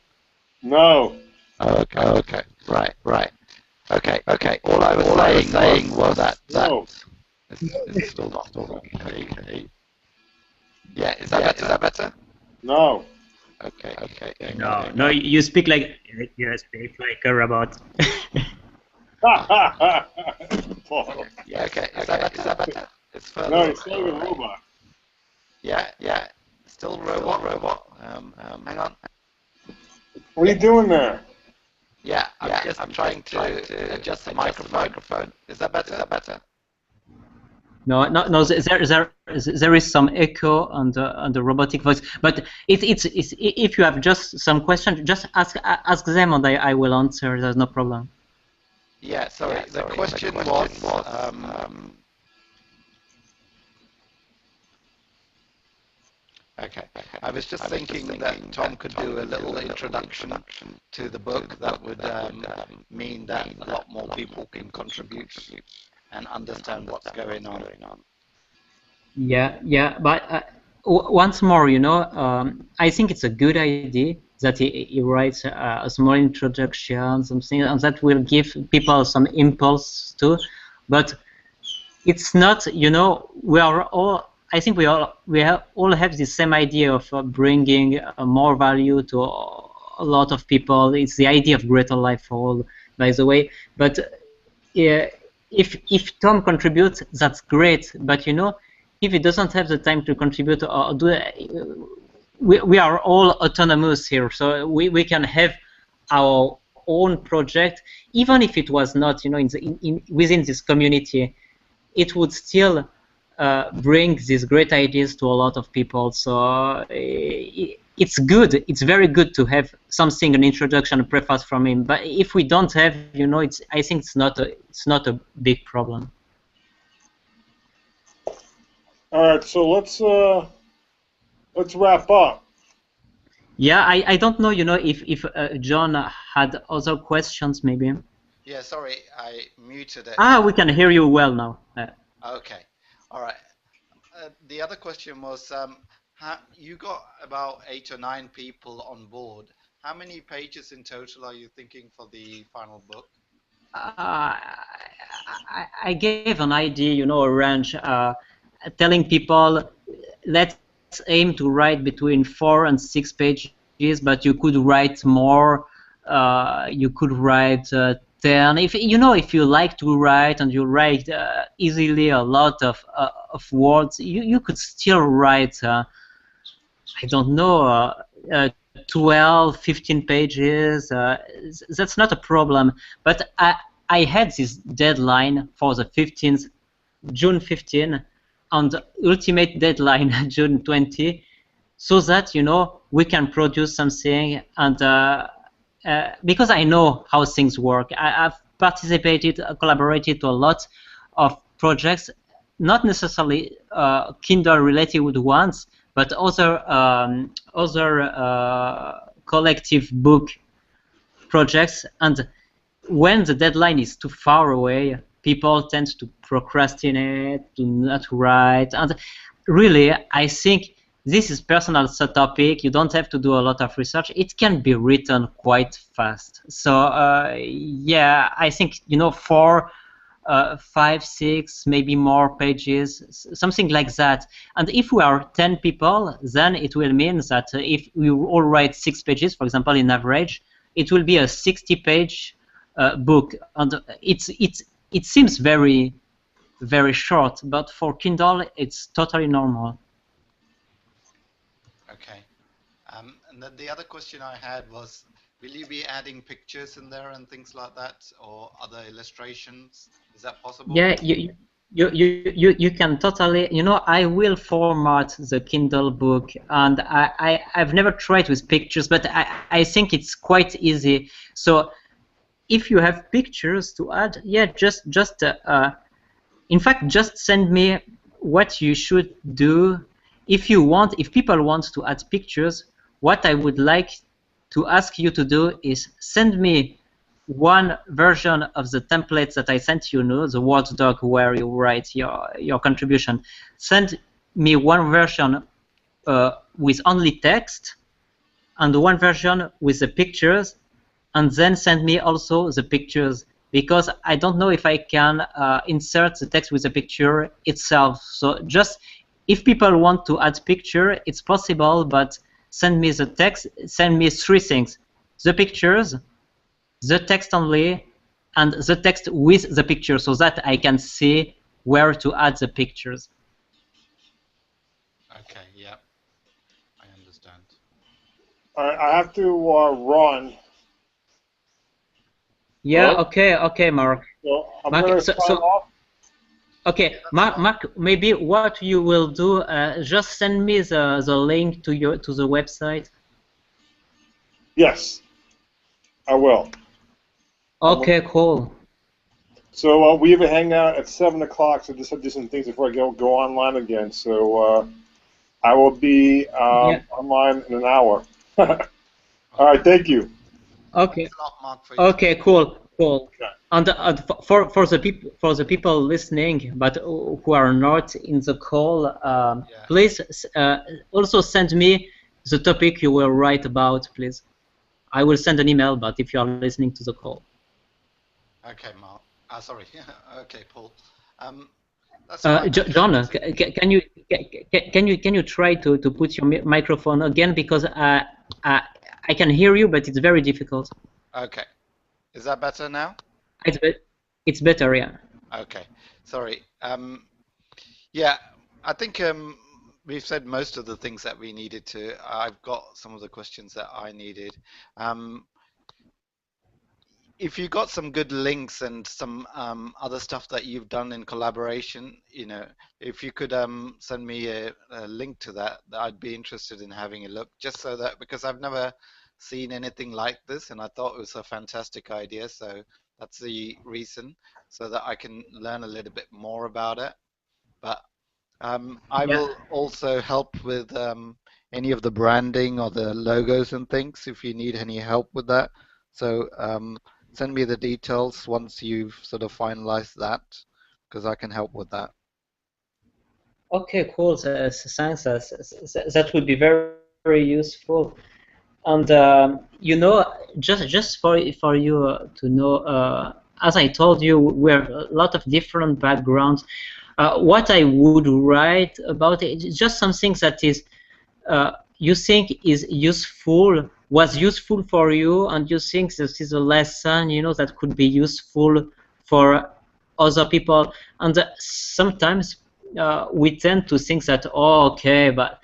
No. Okay. Right. Okay. All I was saying was that No. it's still not okay. Yeah, is that better? No. Okay. No, no, you speak like a robot. Paul. Yeah, okay. Is that better? It's further. No, it's still a robot. Yeah. Still robot. Hang on. What are you doing there? Yeah, I'm trying to adjust the microphone. Is that better? No. There is some echo on the robotic voice, but it's if you have just some questions, just ask them and I will answer. There's no problem. Yeah. Sorry. The question was. Okay. I was just thinking that Tom could do a little introduction to the book. That would mean that a lot more people can contribute and understand what's going on. Yeah, but once more, I think it's a good idea that he writes a small introduction, something, and that will give people some impulse too. But it's not, we are all. I think we all have the same idea of bringing more value to a lot of people. It's the idea of greater life for all, by the way. But if Tom contributes, that's great. But if he doesn't have the time to contribute or do we are all autonomous here, so we can have our own project, even if it was not within this community, it would still bring these great ideas to a lot of people. So it's good. It's very good to have something, an introduction, a preface from him. But if we don't have, I think it's not a big problem. All right, so let's wrap up. Yeah, I don't know, if John had other questions, maybe. Yeah, sorry, I muted it. We can hear you well now. Okay, all right. The other question was, you got about 8 or 9 people on board. How many pages in total are you thinking for the final book? I gave an idea, a range, telling people, let's aim to write between 4 and 6 pages, but you could write more. You could write 10. If you like to write and you write easily a lot of words, you could still write. I don't know, 12, 15 pages. That's not a problem. But I had this deadline for the 15th, June 15, and the ultimate deadline June 20, so that we can produce something. And because I know how things work, I've participated, collaborated to a lot of projects, not necessarily Kindle-related ones, but other collective book projects. And when the deadline is too far away, people tend to procrastinate, to not write. And really, I think this is personal topic. You don't have to do a lot of research. It can be written quite fast. So yeah, I think 4, 5, 6, maybe more pages, something like that. And if we are 10 people, then it will mean that if we all write 6 pages, for example, in average, it will be a 60-page book. And it seems very, very short, but for Kindle, it's totally normal. Okay. And then the other question I had was, will you be adding pictures in there and things like that, or other illustrations? Is that possible? Yeah, you can totally. I will format the Kindle book, and I've never tried with pictures, but I think it's quite easy. So if you have pictures to add, yeah, in fact, just send me what you should do. If people want to add pictures, what I would like to ask you to do is send me one version of the templates that I sent you, the Word doc where you write your contribution. Send me one version with only text, and one version with the pictures, and then send me also the pictures, because I don't know if I can insert the text with the picture itself. So just if people want to add picture, it's possible, but send me the text. Send me three things: the pictures, the text only, and the text with the picture, so that I can see where to add the pictures. Okay, yeah, I understand. All right, I have to run. Yeah. Hello? Okay, Mark. So I'm Mark, going to sign off. okay, Yeah, that's Mark, fine. Mark, maybe what you will do, just send me the link to the website. Yes, I will. Okay, cool. So we have a hangout at 7 o'clock, so just have to do some things before I go online again. So I will be Yeah. online in an hour. All right, Okay. thank you. Okay. Thanks a lot, Mark, for your time. Okay, cool. Okay. And for the people listening, but who are not in the call, Yeah. please also send me the topic you will write about, please. I will send an email, but if you are listening to the call. Okay, Mark. Sorry. Okay, Paul. That's fine. Okay. John, So, can you try to put your microphone again, because I can hear you, but it's very difficult. okay. Is that better now? It's better, yeah. Okay. Sorry. Yeah, I think we've said most of the things that we needed to. I've got some of the questions that I needed. If you got some good links and some other stuff that you've done in collaboration, if you could send me a link to that, I'd be interested in having a look, just so that, because I've never seen anything like this, and I thought it was a fantastic idea, so that's the reason, so that I can learn a little bit more about it. But I Yeah. will also help with any of the branding or the logos and things if you need any help with that. So send me the details once you've sort of finalized that, because I can help with that. Okay, cool. Thanks. That would be very, very useful. And just for you to know, as I told you, we have a lot of different backgrounds. What I would write about it is just something that is you think is useful, was useful for you, and you think this is a lesson, that could be useful for other people. And sometimes we tend to think that, oh, okay, but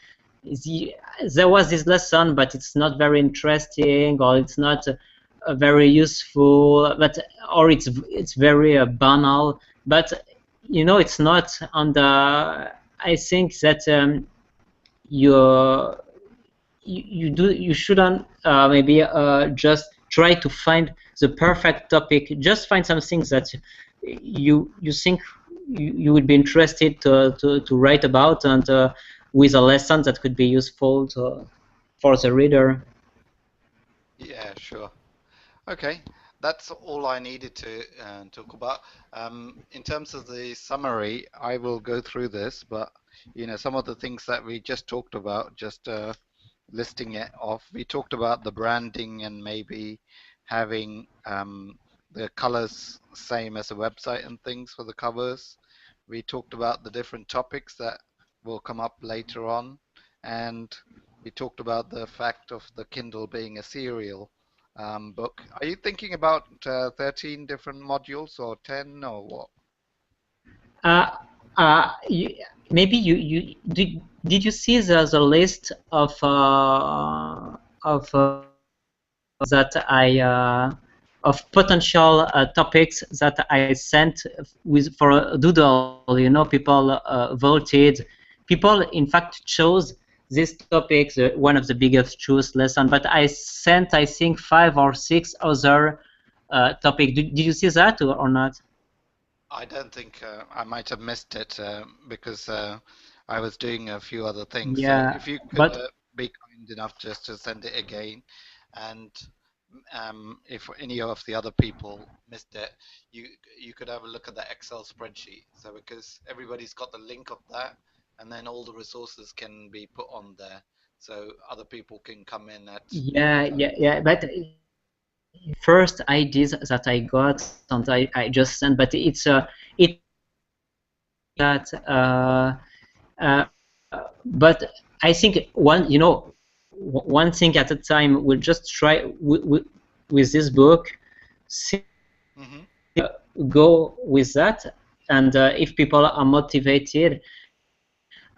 there was this lesson, but it's not very interesting, or it's not very useful, or it's very banal. But it's not. And I think that you shouldn't maybe just try to find the perfect topic. Just find something that you think you would be interested to write about, and with a lesson that could be useful for the reader. Yeah, sure. Okay, that's all I needed to talk about. In terms of the summary, I will go through this, but some of the things that we just talked about, just listing it off. We talked about the branding and maybe having the colors same as the website and things for the covers. We talked about the different topics that will come up later on, and we talked about the fact of the Kindle being a serial book. Are you thinking about 13 different modules or 10 or what? Uh, Maybe you did you see the list of that I of potential topics that I sent for a doodle? People voted. People, in fact, chose this topic, one of the biggest choose lesson. But I sent, I think, 5 or 6 other topics. Did you see that or not? I don't think I might have missed it because I was doing a few other things. So Yeah, if you could but be kind enough just to send it again, and if any of the other people missed it, you could have a look at the Excel spreadsheet. So because everybody's got the link of that, and then all the resources can be put on there, so other people can come in at any yeah. But first ideas that I got, and I just sent, but it that but I think one thing at a time. We'll just try with this book, see, go with that, and if people are motivated,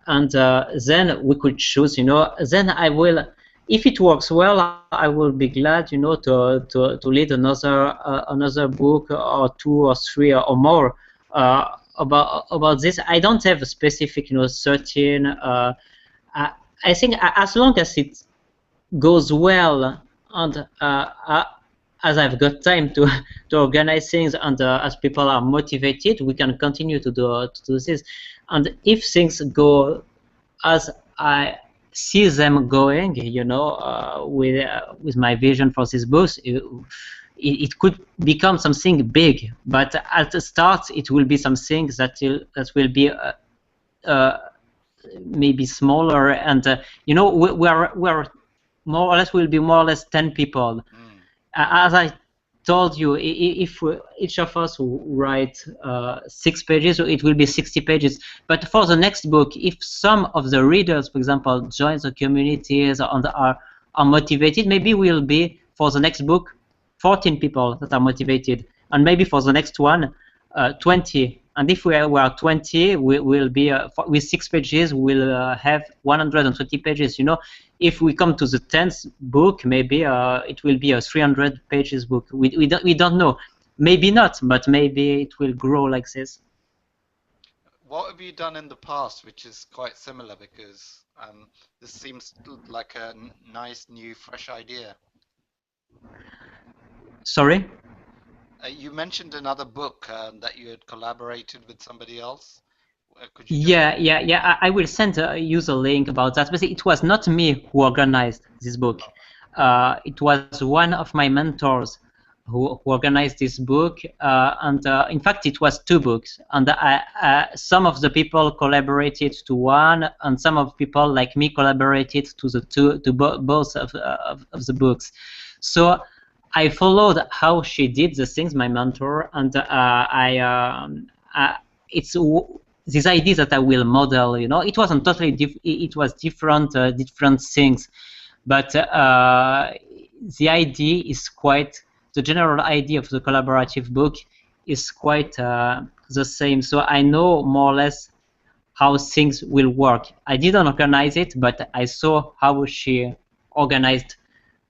and then we could choose. Then I will. If it works well, I will be glad, to lead another book or 2 or 3 or more about this. I don't have a specific, certain. I think as long as it goes well, and as I've got time to organize things, and as people are motivated, we can continue to do this. And if things go as I see them going, with my vision for these books, it could become something big. But at the start, it will be something that will be maybe smaller, and we're more or less will be more or less 10 people. As I told you, if each of us write 6 pages, it will be 60 pages. But for the next book, if some of the readers, for example, join the communities and are motivated, maybe we'll be, for the next book, 14 people that are motivated, and maybe for the next one, 20. And if we are 20, we will be with 6 pages. We'll have 120 pages. If we come to the 10th book, maybe it will be a 300 pages book. We don't know. Maybe not, but maybe it will grow like this. What have you done in the past, which is quite similar? Because this seems like a nice, new, fresh idea. Sorry? You mentioned another book that you had collaborated with somebody else. Could you Yeah. I will send you the link about that. But it was not me who organized this book. It was one of my mentors who organized this book. And in fact, it was 2 books. And some of the people collaborated to one, and some of people like me collaborated to both of the books. So I followed how she did the things, my mentor, and it's these ideas that I will model. It wasn't totally it was different things, but the idea is the general idea of the collaborative book is quite the same. So I know more or less how things will work. I didn't organize it, but I saw how she organized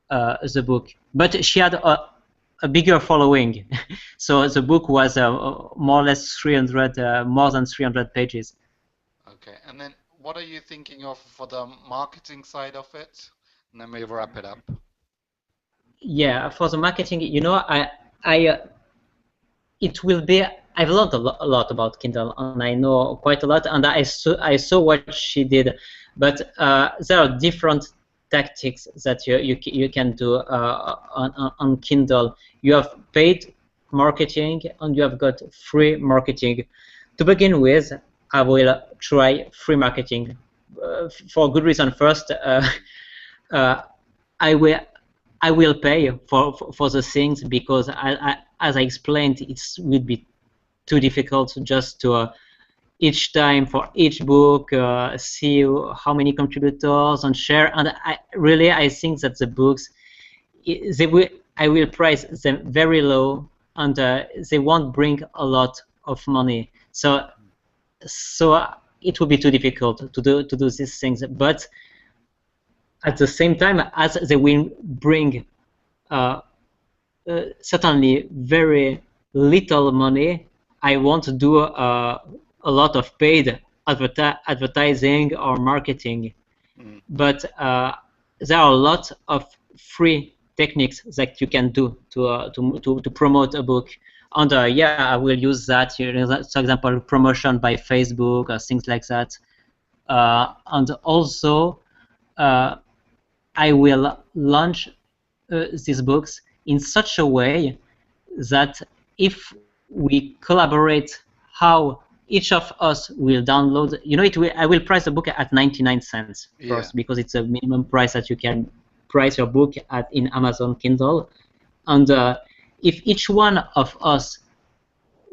the book. But she had a bigger following, so the book was more or less more than 300 pages. Okay, and then what are you thinking of for the marketing side of it? And then we wrap it up. Yeah, for the marketing, it will be. I've learned a lot about Kindle, and I know quite a lot, and I saw what she did, but there are different tactics that you can do on Kindle. You have paid marketing and you have got free marketing. To begin with, I will try free marketing for a good reason. First, I will pay for the things, because as I explained, it would be too difficult just to each time for each book see how many contributors and share. And I think that the books, I will price them very low, and they won't bring a lot of money. So it will be too difficult to do these things. But at the same time, as they will bring certainly very little money, I want to do a lot of paid advertising or marketing. But there are a lot of free techniques that you can do to promote a book. And I will use that. For example, promotion by Facebook or things like that. And also, I will launch these books in such a way that if we collaborate, how each of us will download. I will price the book at 99 cents first, because it's a minimum price that you can price your book at in Amazon Kindle. And if each one of us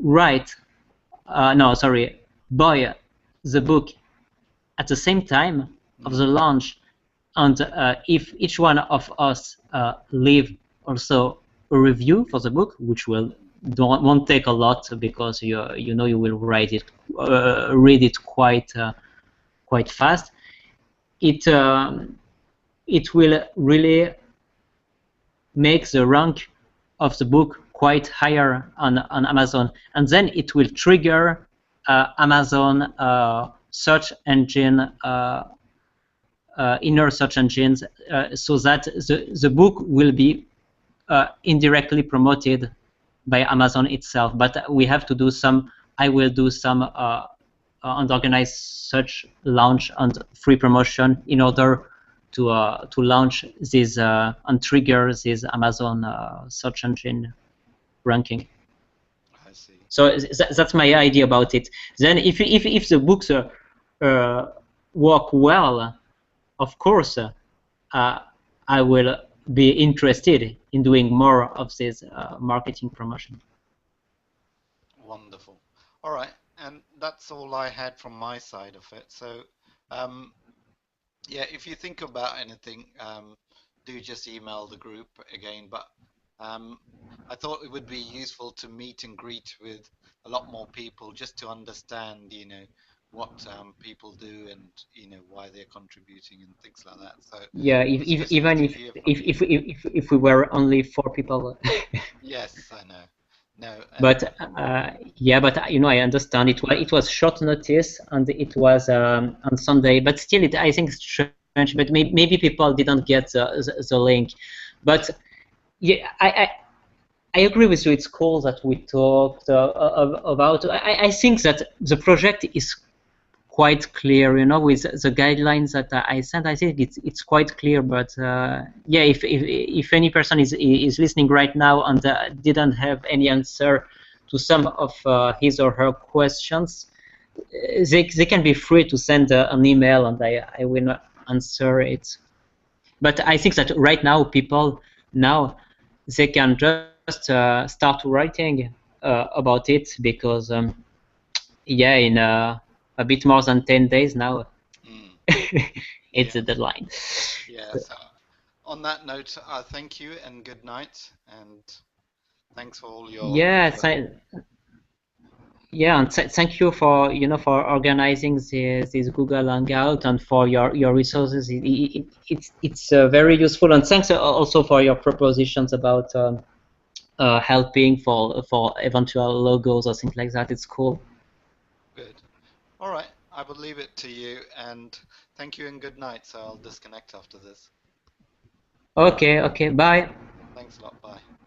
buy the book at the same time of the launch, and if each one of us leave also a review for the book, which won't take a lot because you know you will read it quite fast. It will really make the rank of the book quite higher on Amazon, and then it will trigger Amazon search engine, inner search engines, so that the book will be indirectly promoted by Amazon itself. But we have to do some. I will do some and organize such launch and free promotion in order to launch this and trigger this Amazon search engine ranking. I see. So that's my idea about it. Then if the books work well, of course, I will be interested in doing more of this marketing promotion. Wonderful. All right, and that's all I had from my side of it. So, yeah, if you think about anything, do just email the group again. But I thought it would be useful to meet and greet with a lot more people just to understand, you know, what people do and you know why they're contributing and things like that. So Yeah, even if we were only 4 people. yes, I know. No, but yeah, but you know, I understand it was short notice and it was on Sunday, but still, I think it's strange. But maybe people didn't get the link. But yeah, I agree with you. It's cool that we talked about. I think that the project is quite clear, you know, with the guidelines that I sent. I think it's quite clear. But yeah, if any person is listening right now and didn't have any answer to some of his or her questions, they can be free to send an email, and I will answer it. But I think that right now people they can just start writing about it, because yeah, in a bit more than 10 days now. It's yeah. a deadline. Yeah, so on that note, thank you and good night, and thanks for all your Yeah, yeah, and thank you for for organizing this Google Hangout and for your resources. It's very useful, and thanks also for your propositions about helping for eventual logos or things like that. It's cool. good. All right, I will leave it to you, and thank you and good night. So I'll disconnect after this. Okay, bye. Thanks a lot. Bye.